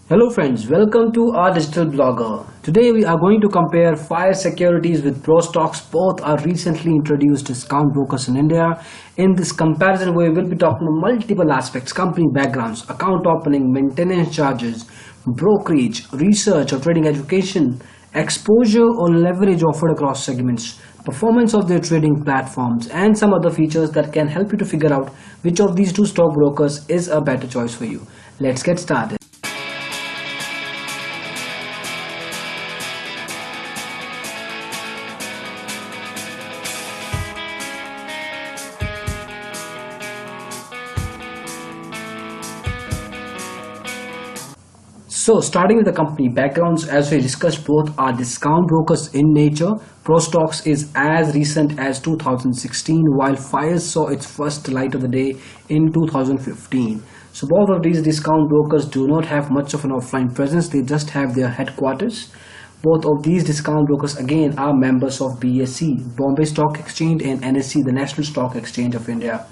Hello friends, welcome to our digital blogger. Today we are going to compare Fyers securities with Prostocks. Both are recently introduced discount brokers in India. In this comparison we will be talking about multiple aspects: company backgrounds, account opening, maintenance charges, brokerage, research or trading education, exposure or leverage offered across segments, performance of their trading platforms, and some other features that can help you to figure out which of these two stockbrokers is a better choice for you. Let's get started. So starting with the company backgrounds, as we discussed, both are discount brokers in nature. Prostocks is as recent as 2016, while Fyers saw its first light of the day in 2015. So both of these discount brokers do not have much of an offline presence, they just have their headquarters. Both of these discount brokers again are members of BSE, Bombay Stock Exchange, and NSE, the National Stock Exchange of India.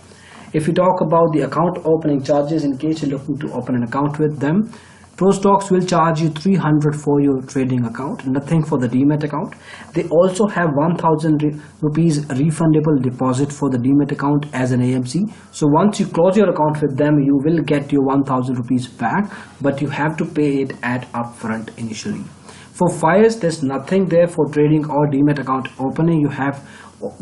If we talk about the account opening charges, in case you're looking to open an account with them, Prostocks will charge you 300 for your trading account, nothing for the demat account. They also have 1000 rupees refundable deposit for the demat account as an AMC. So once you close your account with them, you will get your 1000 rupees back, but you have to pay it at upfront initially. For Fyers, there's nothing there for trading or demat account opening. You have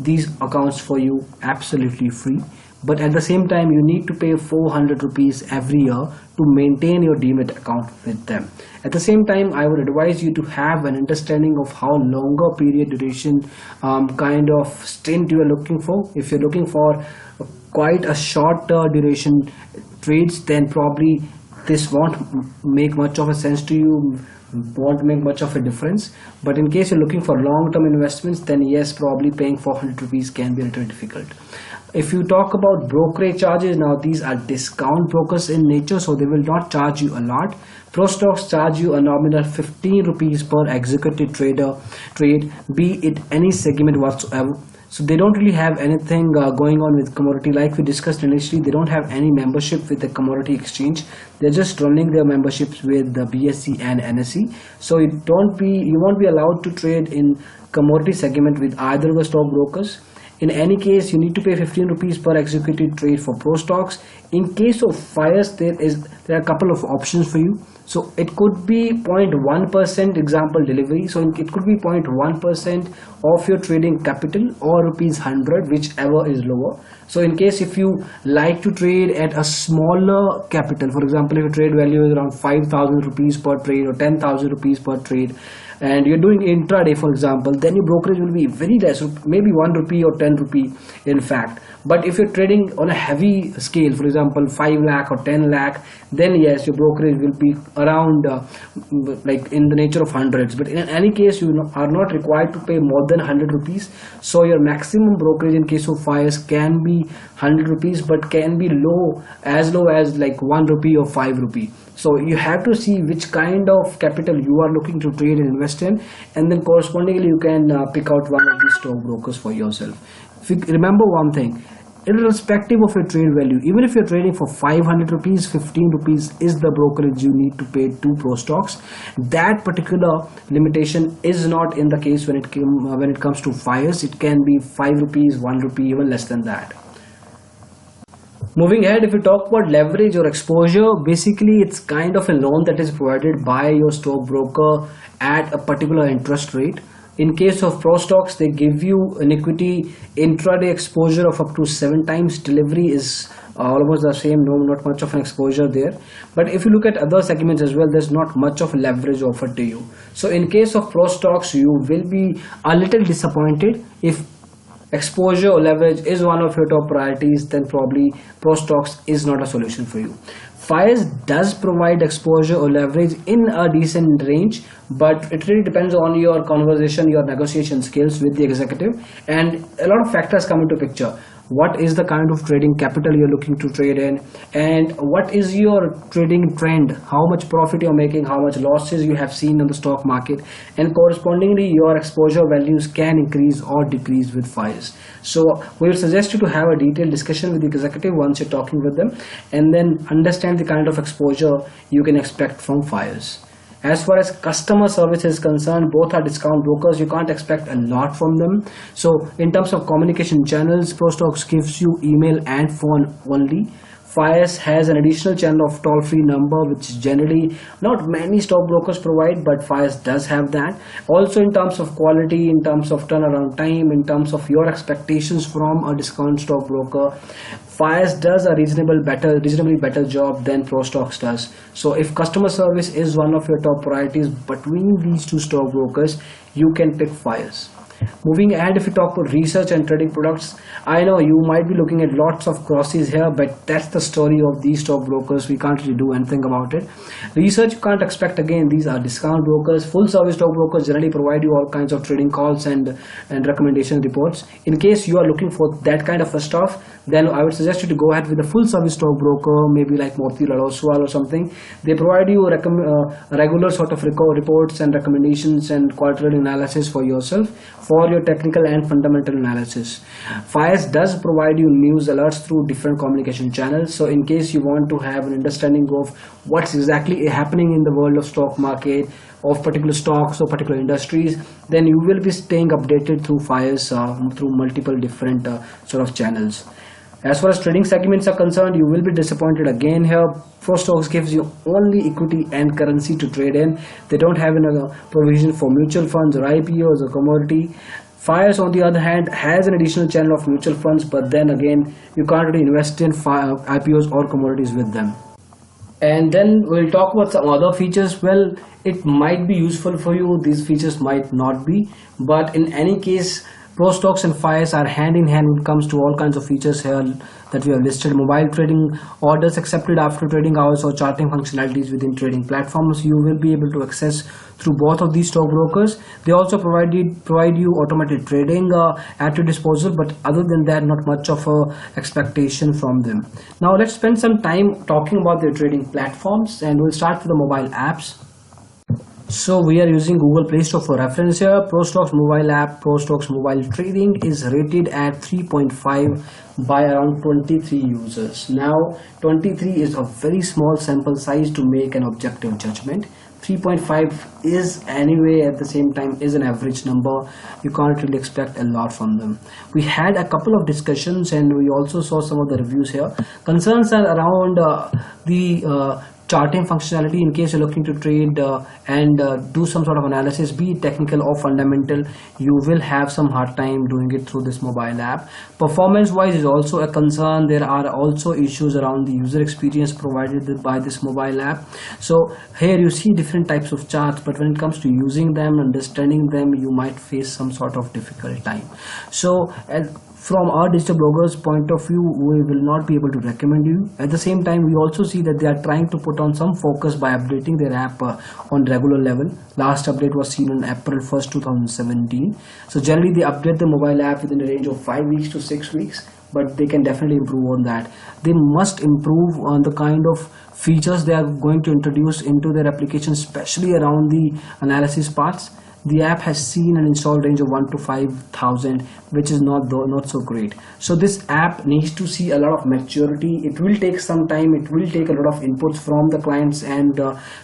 these accounts for you absolutely free. But at the same time, you need to pay 400 rupees every year to maintain your demat account with them. At the same time, I would advise you to have an understanding of how longer period duration kind of stint you are looking for. If you're looking for quite a short duration trades, then probably this won't make much of a sense to you, won't make much of a difference. But in case you're looking for long-term investments, then yes, probably paying 400 rupees can be a little difficult. If you talk about brokerage charges, now these are discount brokers in nature, so they will not charge you a lot. Prostocks charge you a nominal 15 rupees per executed trade, be it any segment whatsoever. So they don't really have anything going on with commodity. Like we discussed initially, they don't have any membership with the commodity exchange. They're just running their memberships with the BSE and NSE. So you won't be allowed to trade in commodity segment with either of the stockbrokers. In any case, you need to pay 15 rupees per executed trade for Prostocks. In case of Fyers, there are a couple of options for you. So it could be 0.1% example delivery. So it could be 0.1% of your trading capital or rupees 100, whichever is lower. So in case if you like to trade at a smaller capital, for example, if your trade value is around 5,000 rupees per trade or 10,000 rupees per trade, and you're doing intraday, for example, then your brokerage will be very less, maybe 1 rupee or 10 rupee in fact. But if you're trading on a heavy scale, for example 5 lakh or 10 lakh, then yes, your brokerage will be around like in the nature of hundreds. But in any case, you are not required to pay more than 100 rupees. So your maximum brokerage in case of Fyers can be 100 rupees, but can be low as like 1 rupee or 5 rupee. So you have to see which kind of capital you are looking to trade and invest in, and then correspondingly you can pick out one of these stockbrokers for yourself. If you remember one thing, irrespective of your trade value, even if you're trading for 500 rupees, 15 rupees is the brokerage you need to pay to Prostocks. That particular limitation is not in the case when it comes to Fyers. It can be 5 rupees, 1 rupee, even less than that. Moving ahead, if you talk about leverage or exposure, basically it's kind of a loan that is provided by your stockbroker at a particular interest rate. In case of Prostocks, they give you an equity intraday exposure of up to 7 times. Delivery is almost the same, not much of an exposure there. But if you look at other segments as well, there's not much of leverage offered to you. So in case of Prostocks, you will be a little disappointed. If exposure or leverage is one of your top priorities, then probably Prostocks is not a solution for you. Fyers does provide exposure or leverage in a decent range, but it really depends on your conversation, your negotiation skills with the executive, and a lot of factors come into picture. what is the kind of trading capital you're looking to trade in, and what is your trading trend, how much profit you're making, how much losses you have seen in the stock market, and correspondingly your exposure values can increase or decrease with Fyers. So we will suggest you to have a detailed discussion with the executive once you're talking with them, and then understand the kind of exposure you can expect from Fyers. As far as customer service is concerned, both are discount brokers. You can't expect a lot from them. So in terms of communication channels, Prostocks gives you email and phone only. Fyers has an additional channel of toll-free number, which generally not many stockbrokers provide, but Fyers does have that. Also in terms of quality, in terms of turnaround time, in terms of your expectations from a discount stockbroker, Fyers does a reasonably better job than Prostocks does. So if customer service is one of your top priorities between these two stockbrokers, you can pick Fyers. Moving ahead, if we talk about research and trading products, I know you might be looking at lots of crosses here, but that's the story of these stockbrokers. We can't really do anything about it. Research you can't expect. Again, these are discount brokers. Full service stockbrokers generally provide you all kinds of trading calls and recommendation reports. In case you are looking for that kind of stuff, then I would suggest you to go ahead with a full service stockbroker, maybe like Motilal Oswal or something. They provide you regular sort of reports and recommendations and quarterly analysis for yourself, for your technical and fundamental analysis. Fyers does provide you news alerts through different communication channels. So in case you want to have an understanding of what's exactly happening in the world of stock market, of particular stocks or particular industries, then you will be staying updated through Fyers through multiple different sort of channels. As far as trading segments are concerned, you will be disappointed again here. Prostocks gives you only equity and currency to trade in. They don't have another provision for mutual funds or IPOs or commodity. Fyers, on the other hand, has an additional channel of mutual funds, but then again, you can't really invest in IPOs or commodities with them. And then we'll talk about some other features. Well, it might be useful for you. These features might not be, but in any case, Prostocks and Fyers are hand in hand when it comes to all kinds of features here that we have listed. Mobile trading, orders accepted after trading hours, or charting functionalities within trading platforms you will be able to access through both of these stockbrokers. They also provide you automated trading at your disposal, but other than that, not much of a expectation from them. Now let's spend some time talking about their trading platforms, and we'll start with the mobile apps. So we are using Google Play Store for reference here. Prostocks mobile app, Prostocks mobile trading, is rated at 3.5 by around 23 users. Now 23 is a very small sample size to make an objective judgment. 3.5 is anyway at the same time is an average number. You can't really expect a lot from them. We had a couple of discussions and we also saw some of the reviews here. Concerns are around the charting functionality. In case you're looking to trade and do some sort of analysis, be it technical or fundamental, you will have some hard time doing it through this mobile app. Performance wise is also a concern. There are also issues around the user experience provided by this mobile app. So here you see different types of charts, but when it comes to using them, understanding them, you might face some sort of difficult time. So from our digital bloggers point of view, we will not be able to recommend you. At the same time, we also see that they are trying to put on some focus by updating their app on regular level. Last update was seen on April 1st, 2017. So generally they update the mobile app within the range of 5 weeks to 6 weeks, but they can definitely improve on that. They must improve on the kind of features they are going to introduce into their application, especially around the analysis parts. The app has seen an install range of 1 to 5,000, which is not so great. So this app needs to see a lot of maturity. It will take some time. It will take a lot of inputs from the clients and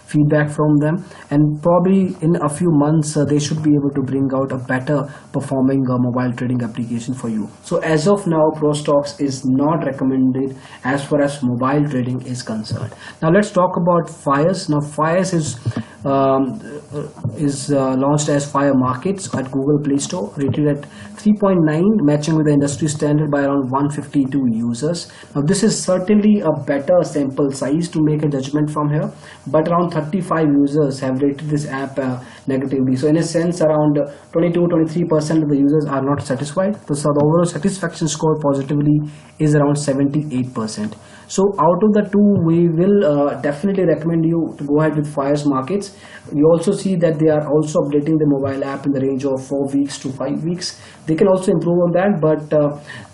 feedback from them. And probably in a few months, they should be able to bring out a better performing mobile trading application for you. So as of now, Prostocks is not recommended as far as mobile trading is concerned. Now let's talk about Fyers. Now Fyers is launched as Fire Markets at Google Play Store, rated at 3.9, matching with the industry standard by around 152 users. Now this is certainly a better sample size to make a judgment from here, but around 35 users have rated this app negatively. So in a sense, around 22-23% of the users are not satisfied. So the overall satisfaction score positively is around 78%. So out of the two, we will definitely recommend you to go ahead with Fyers Markets. You also see that they are also updating the mobile app in the range of 4 weeks to 5 weeks. They can also improve on that, but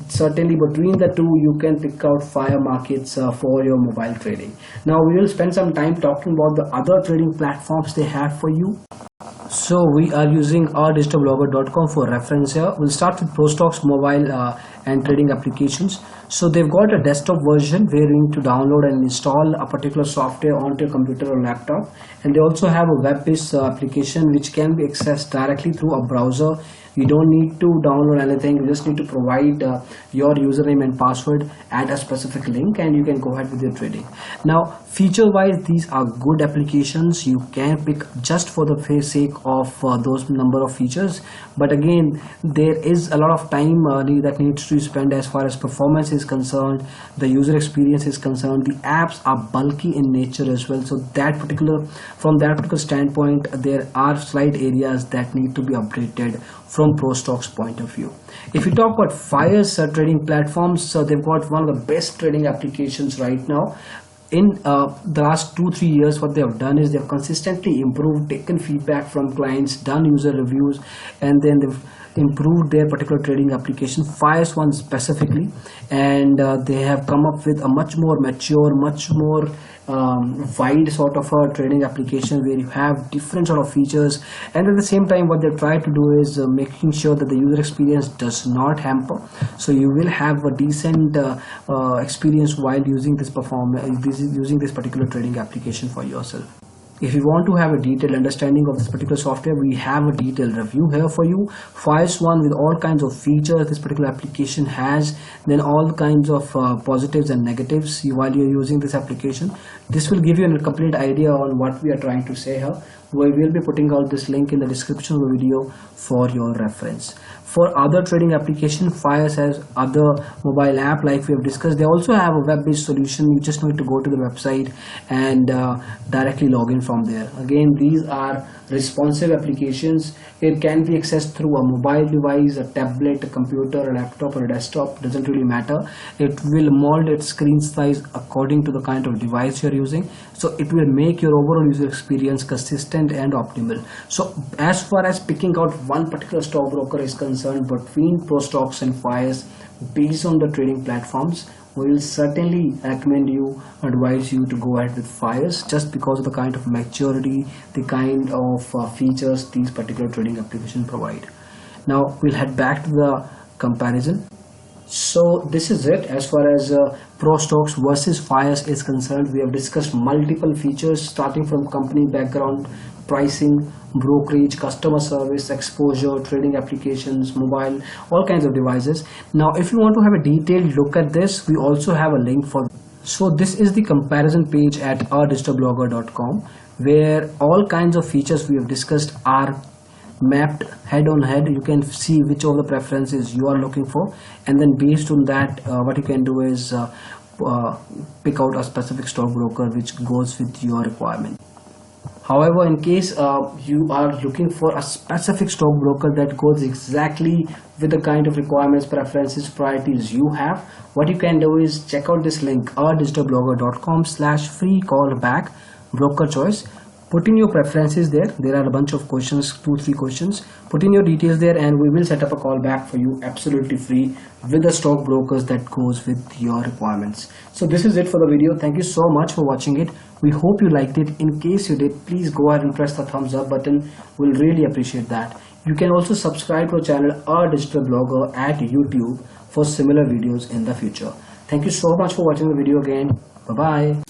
certainly between the two, you can pick out Fyers Markets for your mobile trading. Now we will spend some time talking about the other trading platforms they have for you. So we are using ourdigitalblogger.com for reference here. We'll start with Prostocks mobile and trading applications. So they've got a desktop version where you need to download and install a particular software onto your computer or laptop, and they also have a web-based application which can be accessed directly through a browser. You don't need to download anything, you just need to provide your username and password at a specific link, and you can go ahead with your trading. Now feature wise, these are good applications. You can pick just for the sake of those number of features, but again there is a lot of time that needs to be spent as far as performance is concerned, the user experience is concerned. The apps are bulky in nature as well, so from that particular standpoint, there are slight areas that need to be updated from Prostocks point of view. If you talk about Fyers trading platforms, so they've got one of the best trading applications right now. In the last 2-3 years, what they have done is they've consistently improved, taken feedback from clients, done user reviews, and then they've improved their particular trading application, Fyers one specifically, and they have come up with a much more mature, much more wide sort of a trading application where you have different sort of features, and at the same time what they try to do is making sure that the user experience does not hamper, so you will have a decent experience while using this particular trading application for yourself. If you want to have a detailed understanding of this particular software, we have a detailed review here for you. Fyers one with all kinds of features this particular application has, then all kinds of positives and negatives while you're using this application. This will give you a complete idea on what we are trying to say here. We will be putting out this link in the description of the video for your reference. For other trading application, Fyers has other mobile app like we have discussed. They also have a web-based solution. You just need to go to the website and directly log in from there. Again, these are responsive applications. It can be accessed through a mobile device, a tablet, a computer, a laptop, or a desktop. Doesn't really matter. It will mold its screen size according to the kind of device you're using. So it will make your overall user experience consistent and optimal. So as far as picking out one particular stockbroker is concerned between Prostocks and Fyers based on the trading platforms, we will certainly advise you to go ahead with Fyers just because of the kind of maturity, the kind of features these particular trading applications provide. Now we'll head back to the comparison. So this is it as far as Prostocks versus Fyers is concerned. We have discussed multiple features starting from company background, pricing, brokerage, customer service, exposure, trading applications, mobile, all kinds of devices. Now if you want to have a detailed look at this, we also have a link for. So this is the comparison page at ourdigitalblogger.com where all kinds of features we have discussed are mapped head on head. You can see which of the preferences you are looking for, and then based on that what you can do is pick out a specific stockbroker which goes with your requirement. However, in case you are looking for a specific stockbroker that goes exactly with the kind of requirements, preferences, priorities you have, what you can do is check out this link, ourdigitalblogger.com/free callback broker choice. Put in your preferences there. There are a bunch of questions, 2-3 questions. Put in your details there and we will set up a call back for you absolutely free with the stockbrokers that goes with your requirements. So this is it for the video. Thank you so much for watching it. We hope you liked it. In case you did, please go ahead and press the thumbs up button. We'll really appreciate that. You can also subscribe to our channel, Our Digital Blogger, at YouTube for similar videos in the future. Thank you so much for watching the video again. Bye-bye.